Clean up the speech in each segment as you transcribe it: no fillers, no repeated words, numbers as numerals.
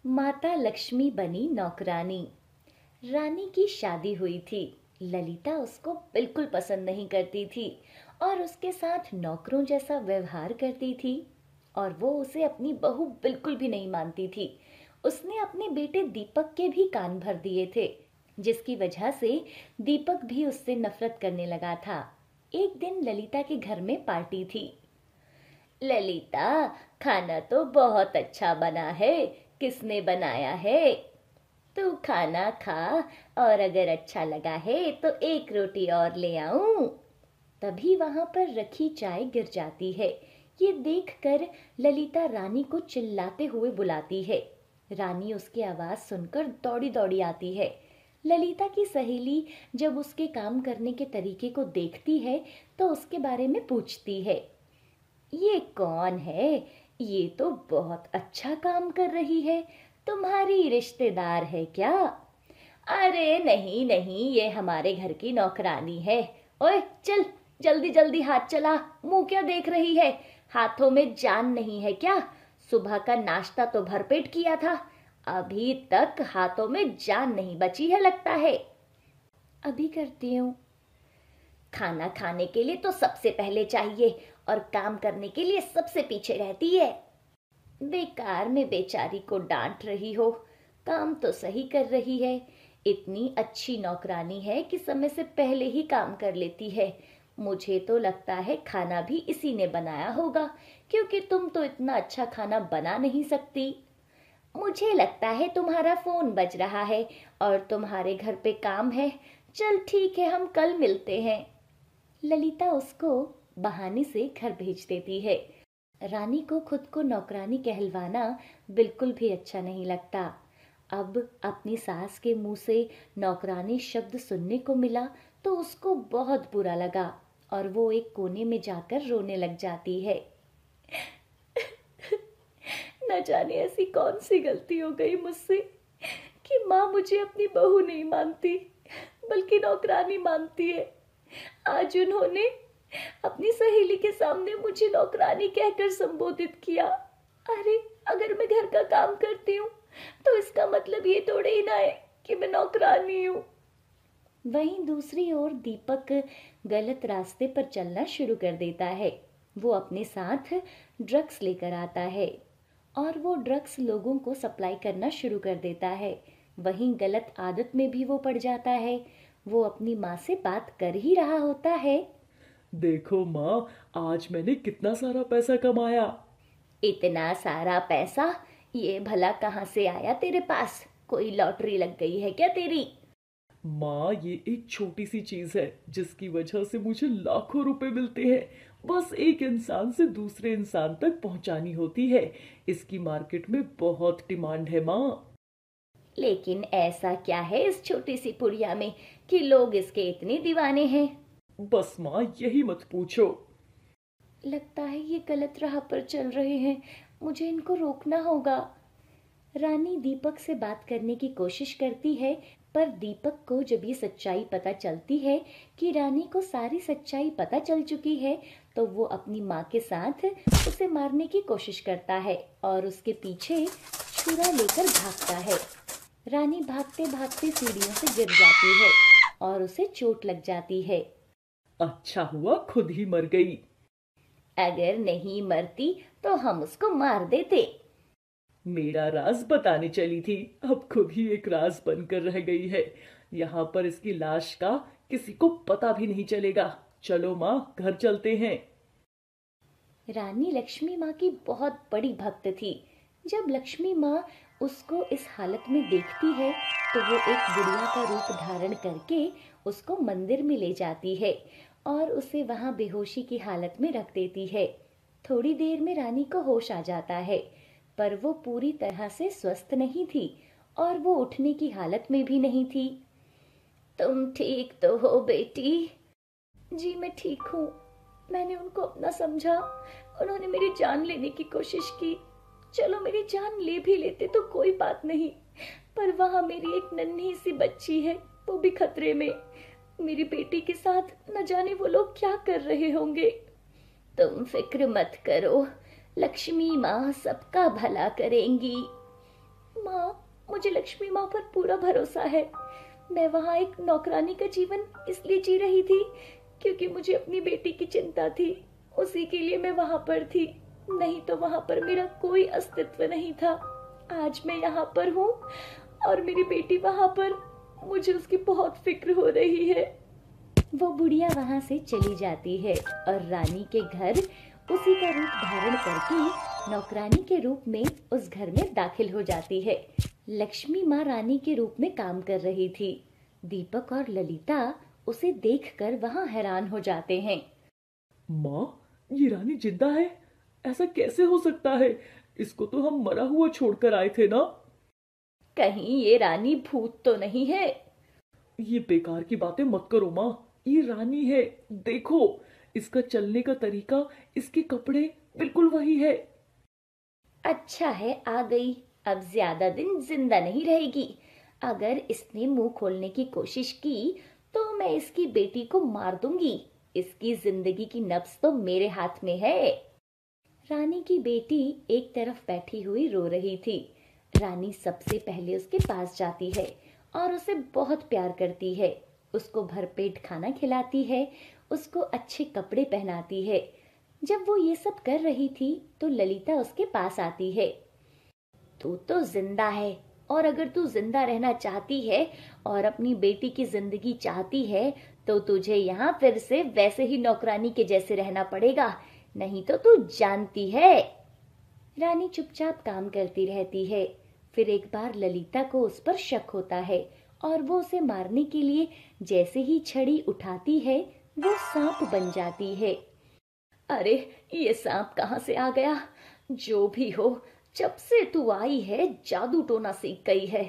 माता लक्ष्मी बनी नौकरानी। रानी की शादी हुई थी। ललिता उसको बिल्कुल पसंद नहीं करती थी और उसके साथ नौकरों जैसा व्यवहार करती थी। और वो उसे अपनी बहू बिल्कुल भी नहीं मानती थी। उसने अपने बेटे दीपक के भी कान भर दिए थे, जिसकी वजह से दीपक भी उससे नफरत करने लगा था। एक दिन ललिता के घर में पार्टी थी। ललिता, खाना तो बहुत अच्छा बना है। किसने बनाया है? तू खाना खा, और अगर अच्छा लगा है तो एक रोटी और ले आऊं। तभी वहां पर रखी चाय गिर जाती है। ये देखकर ललिता रानी को चिल्लाते हुए बुलाती है। रानी उसकी आवाज सुनकर दौड़ी दौड़ी आती है। ललिता की सहेली जब उसके काम करने के तरीके को देखती है तो उसके बारे में पूछती है। ये कौन है? ये तो बहुत अच्छा काम कर रही है। तुम्हारी रिश्तेदार है क्या? अरे नहीं नहीं, ये हमारे घर की नौकरानी है। ओए चल, जल्दी जल्दी हाथ चला। मुंह क्या देख रही है? हाथों में जान नहीं है क्या? सुबह का नाश्ता तो भरपेट किया था, अभी तक हाथों में जान नहीं बची है लगता है। अभी करती हूँ। खाना खाने के लिए तो सबसे पहले चाहिए और काम करने के लिए सबसे पीछे रहती है। बेकार में बेचारी को डांट रही हो, काम तो सही कर रही है। इतनी अच्छी नौकरानी है कि समय से पहले ही काम कर लेती है। मुझे तो लगता है खाना भी इसी ने बनाया होगा, क्योंकि तुम तो इतना अच्छा खाना बना नहीं सकती। मुझे लगता है तुम्हारा फोन बज रहा है और तुम्हारे घर पे काम है। चल ठीक है, हम कल मिलते हैं। ललिता उसको बहाने से घर भेज देती है। रानी को खुद को नौकरानी कहलवाना बिल्कुल भी अच्छा नहीं लगता। अब अपनी सास के मुंह से नौकरानी शब्द सुनने को मिला तो उसको बहुत बुरा लगा और वो एक कोने में जाकर रोने लग जाती है। न जाने ऐसी कौन सी गलती हो गई मुझसे कि माँ मुझे अपनी बहू नहीं मानती, बल्कि नौकरानी मानती है। आज उन्होंने अपनी सहेली के सामने मुझे नौकरानी कहकर संबोधित किया। अरे, अगर मैं घर का काम करती हूँ तो इसका मतलब ये थोड़े ही ना है कि मैं नौकरानी हूँ। वहीं दूसरी ओर दीपक गलत रास्ते पर चलना शुरू कर देता है। वो अपने साथ ड्रग्स लेकर आता है और वो ड्रग्स लोगों को सप्लाई करना शुरू कर देता है। वहीं गलत आदत में भी वो पड़ जाता है। वो अपनी माँ से बात कर ही रहा होता है। देखो माँ, आज मैंने कितना सारा पैसा कमाया। इतना सारा पैसा? ये भला कहाँ से आया तेरे पास? कोई लॉटरी लग गई है क्या तेरी? माँ, ये एक छोटी सी चीज है जिसकी वजह से मुझे लाखों रुपए मिलते हैं। बस एक इंसान से दूसरे इंसान तक पहुंचानी होती है। इसकी मार्केट में बहुत डिमांड है माँ। लेकिन ऐसा क्या है इस छोटी सी पुड़िया में कि लोग इसके इतने दीवाने हैं? बस माँ, यही मत पूछो। लगता है ये गलत राह पर चल रहे हैं। मुझे इनको रोकना होगा। रानी दीपक से बात करने की कोशिश करती है, पर दीपक को जब ये सच्चाई पता चलती है कि रानी को सारी सच्चाई पता चल चुकी है, तो वो अपनी माँ के साथ उसे मारने की कोशिश करता है और उसके पीछे छुरा लेकर भागता है। रानी भागते भागते सीढ़ियों से गिर जाती है और उसे चोट लग जाती है। अच्छा हुआ खुद ही मर गई। अगर नहीं मरती तो हम उसको मार देते। मेरा राज बताने चली थी, अब खुद ही एक राज बनकर रह गई है। यहाँ पर इसकी लाश का किसी को पता भी नहीं चलेगा। चलो माँ, घर चलते हैं। रानी लक्ष्मी माँ की बहुत बड़ी भक्त थी। जब लक्ष्मी माँ उसको इस हालत में देखती है तो वो एक बुढ़िया का रूप धारण करके उसको मंदिर में ले जाती है और उसे वहां बेहोशी की हालत में रख देती है। थोड़ी देर में रानी को होश आ जाता है, पर वो पूरी तरह से स्वस्थ नहीं थी और वो उठने की हालत में भी नहीं थी। तुम ठीक तो हो बेटी? जी मैं ठीक हूँ। मैंने उनको अपना समझा। उन्होंने मेरी जान लेने की कोशिश की। चलो मेरी जान ले भी लेते तो कोई बात नहीं, पर वहां मेरी एक नन्ही सी बच्ची है, वो भी खतरे में। मेरी बेटी के साथ न जाने वो लोग क्या कर रहे होंगे। तुम फिक्र मत करो, लक्ष्मी माँ सबका भला करेंगी। माँ, मुझे लक्ष्मी माँ पर पूरा भरोसा है। मैं वहाँ एक नौकरानी का जीवन इसलिए जी रही थी क्योंकि मुझे अपनी बेटी की चिंता थी। उसी के लिए मैं वहाँ पर थी, नहीं तो वहाँ पर मेरा कोई अस्तित्व नहीं था। आज मैं यहाँ पर हूँ और मेरी बेटी वहाँ पर, मुझे उसकी बहुत फिक्र हो रही है। वो बुढ़िया वहां से चली जाती है और रानी के घर उसी का रूप धारण करके नौकरानी के रूप में उस घर में दाखिल हो जाती है। लक्ष्मी माँ रानी के रूप में काम कर रही थी। दीपक और ललिता उसे देखकर वहां हैरान हो जाते हैं। माँ, ये रानी जिंदा है? ऐसा कैसे हो सकता है? इसको तो हम मरा हुआ छोड़कर आए थे ना। कहीं ये रानी भूत तो नहीं है? ये बेकार की बातें मत करो माँ। ये रानी है, देखो। इसका चलने का तरीका, इसके कपड़े बिल्कुल वही है। अच्छा है, आ गई। अब ज्यादा दिन जिंदा नहीं रहेगी। अगर इसने मुंह खोलने की कोशिश की तो मैं इसकी बेटी को मार दूंगी। इसकी जिंदगी की नब्ज तो मेरे हाथ में है। रानी की बेटी एक तरफ बैठी हुई रो रही थी। रानी सबसे पहले उसके पास जाती है और उसे बहुत प्यार करती है। उसको भरपेट खाना खिलाती है, उसको अच्छे कपड़े पहनाती है। जब वो ये सब कर रही थी तो ललिता उसके पास आती है। तू तो जिंदा है, और अगर तू जिंदा रहना चाहती है और अपनी बेटी की जिंदगी चाहती है तो तुझे यहाँ फिर से वैसे ही नौकरानी के जैसे रहना पड़ेगा, नहीं तो तू जानती है। रानी चुपचाप काम करती रहती है। फिर एक बार ललिता को उस पर शक होता है और वो उसे मारने के लिए जैसे ही छड़ी उठाती है वो सांप बन जाती है। अरे, ये सांप कहाँ से आ गया? जो भी हो, जब से तू आई है जादू टोना सीख गई है,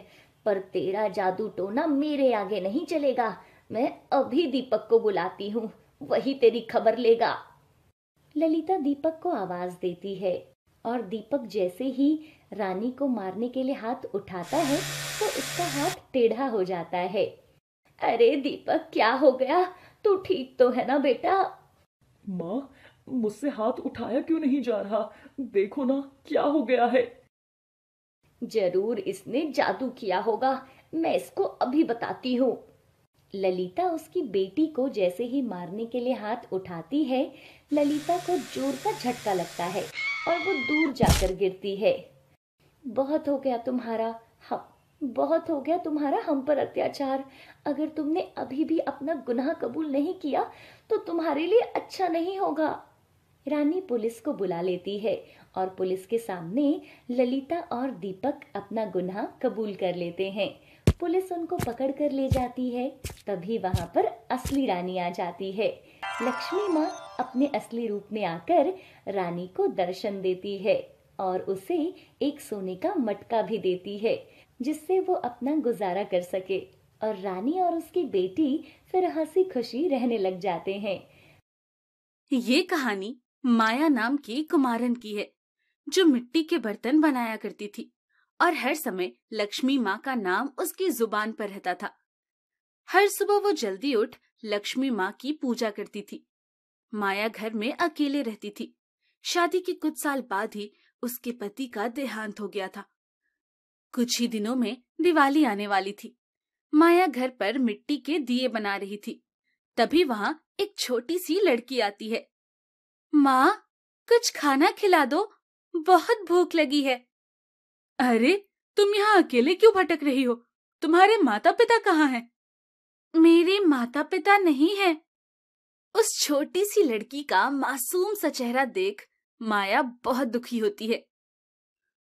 पर तेरा जादू टोना मेरे आगे नहीं चलेगा। मैं अभी दीपक को बुलाती हूँ, वही तेरी खबर लेगा। ललिता दीपक को आवाज देती है और दीपक जैसे ही रानी को मारने के लिए हाथ उठाता है तो उसका हाथ टेढ़ा हो जाता है। अरे दीपक, क्या हो गया? तू ठीक तो है ना बेटा? माँ, मुझसे हाथ उठाया क्यों नहीं जा रहा? देखो ना, क्या हो गया है। जरूर इसने जादू किया होगा, मैं इसको अभी बताती हूँ। ललिता उसकी बेटी को जैसे ही मारने के लिए हाथ उठाती है, ललिता को जोर का झटका लगता है और वो दूर जाकर गिरती है। बहुत हो गया तुम्हारा, हम बहुत हो गया तुम्हारा हम पर अत्याचार। अगर तुमने अभी भी अपना गुनाह कबूल नहीं किया तो तुम्हारे लिए अच्छा नहीं होगा। रानी पुलिस को बुला लेती है और पुलिस के सामने ललिता और दीपक अपना गुनाह कबूल कर लेते हैं। पुलिस उनको पकड़ कर ले जाती है। तभी वहां पर असली रानी आ जाती है। लक्ष्मी माँ अपने असली रूप में आकर रानी को दर्शन देती है और उसे एक सोने का मटका भी देती है जिससे वो अपना गुजारा कर सके। और रानी और उसकी बेटी फिर हंसी खुशी रहने लग जाते हैं। ये कहानी माया नाम की कुमारन की है, जो मिट्टी के बर्तन बनाया करती थी और हर समय लक्ष्मी माँ का नाम उसकी जुबान पर रहता था। हर सुबह वो जल्दी उठ लक्ष्मी माँ की पूजा करती थी। माया घर में अकेले रहती थी। शादी के कुछ साल बाद ही उसके पति का देहांत हो गया था। कुछ ही दिनों में दिवाली आने वाली थी। माया घर पर मिट्टी के दिए बना रही थी। तभी वहां एक छोटी सी लड़की आती है। माँ, कुछ खाना खिला दो, बहुत भूख लगी है। अरे, तुम यहाँ अकेले क्यों भटक रही हो? तुम्हारे माता पिता कहाँ हैं? मेरे माता पिता नहीं हैं। उस छोटी सी लड़की का मासूम सा चेहरा देख माया बहुत दुखी होती है।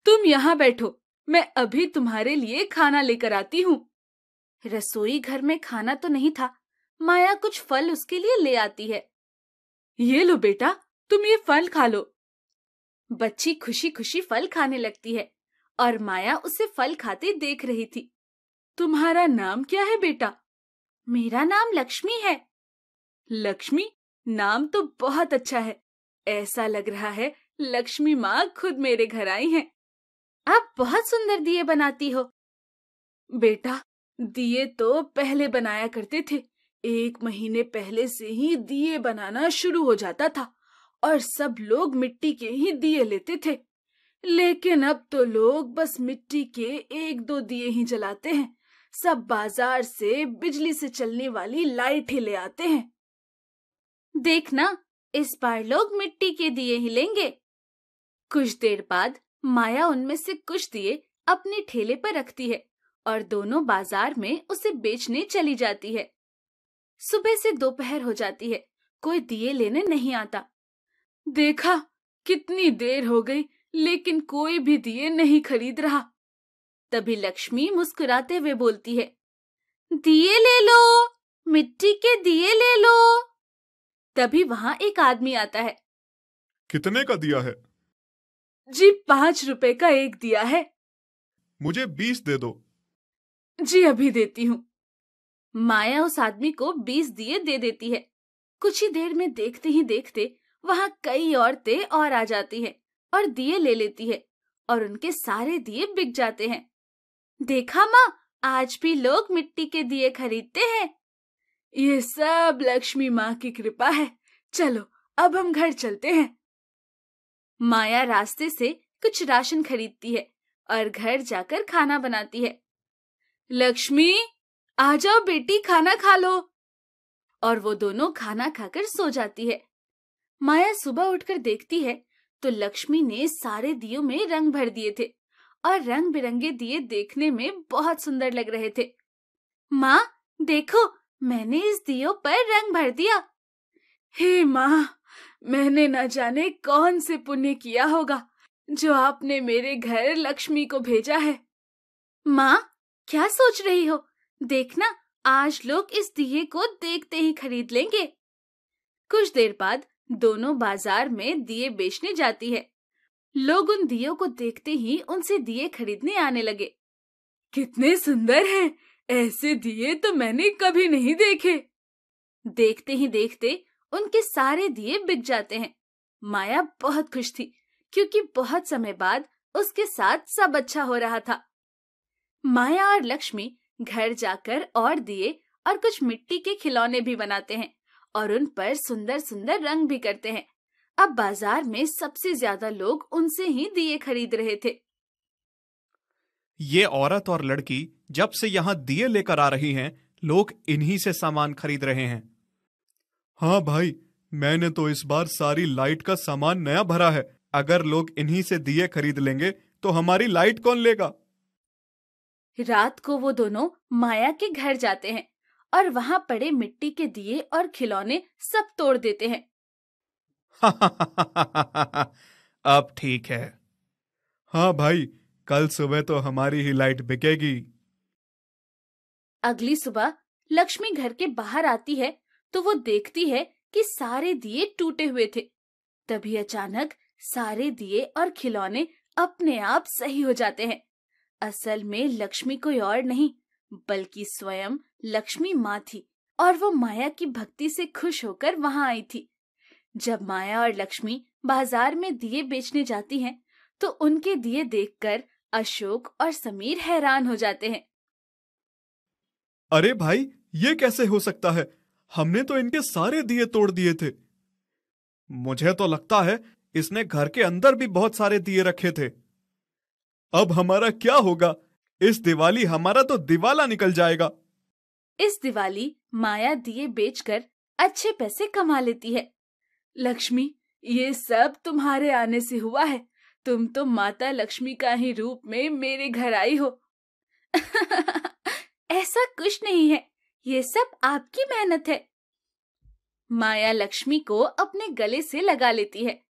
तुम यहाँ बैठो, मैं अभी तुम्हारे लिए खाना लेकर आती हूँ। रसोई घर में खाना तो नहीं था। माया कुछ फल उसके लिए ले आती है। ये लो बेटा, तुम ये फल खा लो। बच्ची खुशी खुशी फल खाने लगती है और माया उसे फल खाते देख रही थी। तुम्हारा नाम क्या है बेटा? मेरा नाम लक्ष्मी है। लक्ष्मी, नाम तो बहुत अच्छा है। ऐसा लग रहा है लक्ष्मी माँ खुद मेरे घर आई हैं। आप बहुत सुंदर दिए बनाती हो। बेटा, दिए तो पहले बनाया करते थे। 1 महीने पहले से ही दिए बनाना शुरू हो जाता था और सब लोग मिट्टी के ही दिए लेते थे। लेकिन अब तो लोग बस मिट्टी के 1-2 दिए ही जलाते हैं। सब बाजार से बिजली से चलने वाली लाइट ही ले आते हैं। देखना, इस बार लोग मिट्टी के दिए ही लेंगे। कुछ देर बाद माया उनमें से कुछ दिए अपने ठेले पर रखती है और दोनों बाजार में उसे बेचने चली जाती है। सुबह से दोपहर हो जाती है, कोई दिए लेने नहीं आता। देखा, कितनी देर हो गई, लेकिन कोई भी दिए नहीं खरीद रहा। तभी लक्ष्मी मुस्कुराते हुए बोलती है, दिए ले लो, मिट्टी के दिए ले लो। तभी वहां एक आदमी आता है। कितने का दिया है? जी 5 रुपए का एक दिया है। मुझे 20 दे दो। जी अभी देती हूँ। माया उस आदमी को 20 दिए दे देती है। कुछ ही देर में देखते ही देखते वहां कई औरतें और आ जाती हैं और दिए ले लेती है और उनके सारे दिए बिक जाते हैं। देखा माँ, आज भी लोग मिट्टी के दिए खरीदते हैं। ये सब लक्ष्मी माँ की कृपा है। चलो अब हम घर चलते हैं। माया रास्ते से कुछ राशन खरीदती है और घर जाकर खाना बनाती है। लक्ष्मी, आ जाओ बेटी, खाना खा लो। और वो दोनों खाना खाकर सो जाती है। माया सुबह उठकर देखती है तो लक्ष्मी ने सारे दियों में रंग भर दिए थे और रंग बिरंगे दिए देखने में बहुत सुंदर लग रहे थे। माँ देखो, मैंने इस दियों पर रंग भर दिया। हे माँ, मैंने न जाने कौन से पुण्य किया होगा जो आपने मेरे घर लक्ष्मी को भेजा है। माँ, क्या सोच रही हो? देखना, आज लोग इस दिए को देखते ही खरीद लेंगे। कुछ देर बाद दोनों बाजार में दिए बेचने जाती है। लोग उन दियों को देखते ही उनसे दिए खरीदने आने लगे। कितने सुंदर हैं! ऐसे दिए तो मैंने कभी नहीं देखे। देखते ही देखते उनके सारे दिए बिक जाते हैं। माया बहुत खुश थी क्योंकि बहुत समय बाद उसके साथ सब अच्छा हो रहा था। माया और लक्ष्मी घर जाकर और दिए और कुछ मिट्टी के खिलौने भी बनाते हैं और उन पर सुंदर सुंदर रंग भी करते हैं। अब बाजार में सबसे ज्यादा लोग उनसे ही दिए खरीद रहे थे। ये औरत और लड़की जब से यहाँ दिए लेकर आ रही हैं, लोग इन्हीं से सामान खरीद रहे हैं। हाँ भाई, मैंने तो इस बार सारी लाइट का सामान नया भरा है। अगर लोग इन्हीं से दिए खरीद लेंगे तो हमारी लाइट कौन लेगा? रात को वो दोनों माया के घर जाते हैं और वहां पड़े मिट्टी के दिए और खिलौने सब तोड़ देते हैं। अब ठीक है। हाँ भाई, कल सुबह तो हमारी ही लाइट बिकेगी। अगली सुबह लक्ष्मी घर के बाहर आती है तो वो देखती है कि सारे दिए टूटे हुए थे। तभी अचानक सारे दिए और खिलौने अपने आप सही हो जाते हैं। असल में लक्ष्मी कोई और नहीं बल्कि स्वयं लक्ष्मी माँ थी और वो माया की भक्ति से खुश होकर वहां आई थी। जब माया और लक्ष्मी बाजार में दिए बेचने जाती हैं तो उनके दिए देखकर अशोक और समीर हैरान हो जाते हैं। अरे भाई, ये कैसे हो सकता है? हमने तो इनके सारे दिए तोड़ दिए थे। मुझे तो लगता है इसने घर के अंदर भी बहुत सारे दिए रखे थे। अब हमारा क्या होगा? इस दिवाली हमारा तो दिवाला निकल जाएगा। इस दिवाली माया दिए बेचकर अच्छे पैसे कमा लेती है। लक्ष्मी, ये सब तुम्हारे आने से हुआ है। तुम तो माता लक्ष्मी का ही रूप में मेरे घर आई हो। ऐसा कुछ नहीं है, ये सब आपकी मेहनत है। माया लक्ष्मी को अपने गले से लगा लेती है।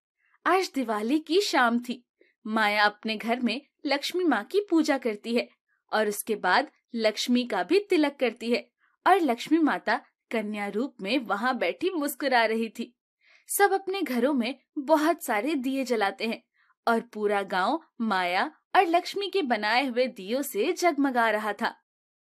आज दिवाली की शाम थी। माया अपने घर में लक्ष्मी माँ की पूजा करती है और उसके बाद लक्ष्मी का भी तिलक करती है और लक्ष्मी माता कन्या रूप में वहां बैठी मुस्कुरा रही थी। सब अपने घरों में बहुत सारे दिए जलाते हैं और पूरा गांव माया और लक्ष्मी के बनाए हुए दियों से जगमगा रहा था।